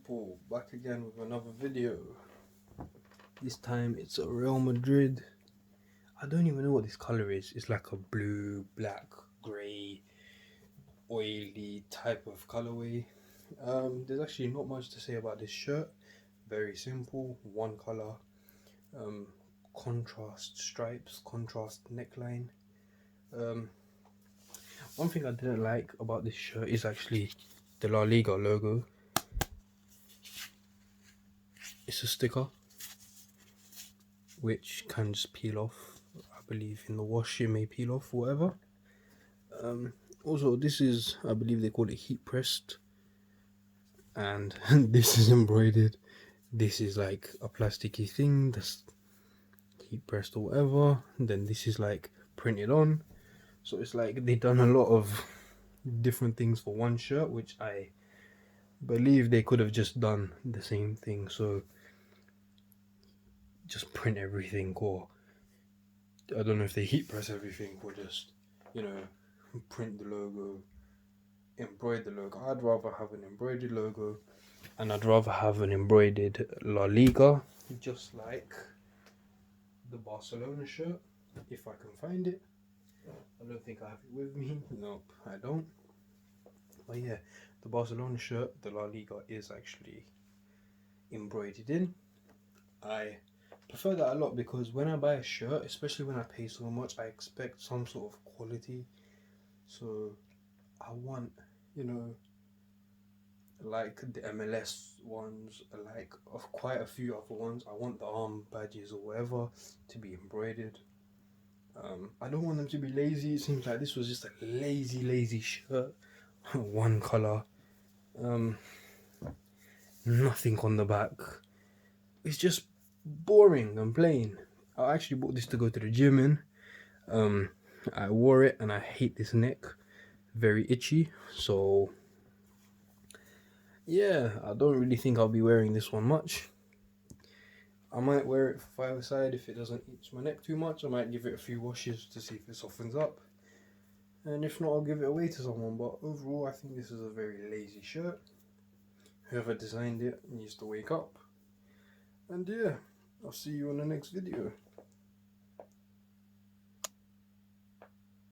people, back again with another video. This time it's a Real Madrid. I don't even know what this color is. It's like a blue, black, grey, oily type of colorway. There's actually not much to say about this shirt. Very simple, one color, contrast stripes, contrast neckline. One thing I didn't like about this shirt is actually the La Liga logo. It's a sticker which can just peel off. I believe in the wash it may peel off, whatever. Also, this is, I believe they call it heat pressed, and this is embroidered. This is like a plasticky thing that's heat pressed or whatever. And then this is like printed on. So it's like they done a lot of different things for one shirt, which I believe they could have just done the same thing. So just print everything, or I don't know if they heat press everything, or just, you know, print the logo, embroider the logo. I'd rather have an embroidered logo, and I'd rather have an embroidered La Liga, just like the Barcelona shirt, if I can find it. I don't think I have it with me. Nope, I don't. But yeah, the Barcelona shirt, the La Liga, is actually embroidered in. I prefer that a lot because when I buy a shirt, especially when I pay so much, I expect some sort of quality. So I want, you know, like the MLS ones, like of quite a few other ones, I want the arm badges or whatever to be embroidered. I don't want them to be lazy. It seems like this was just a lazy shirt. One color, nothing on the back. It's just boring and plain. I actually bought this to go to the gym in. I wore it and I hate this neck, very itchy. So yeah, I don't really think I'll be wearing this one much. I might wear it for five-a-side if it doesn't itch my neck too much. I might give it a few washes to see if it softens up. And if not, I'll give it away to someone. But overall, I think this is a very lazy shirt. Whoever designed it needs to wake up. And yeah, I'll see you in the next video.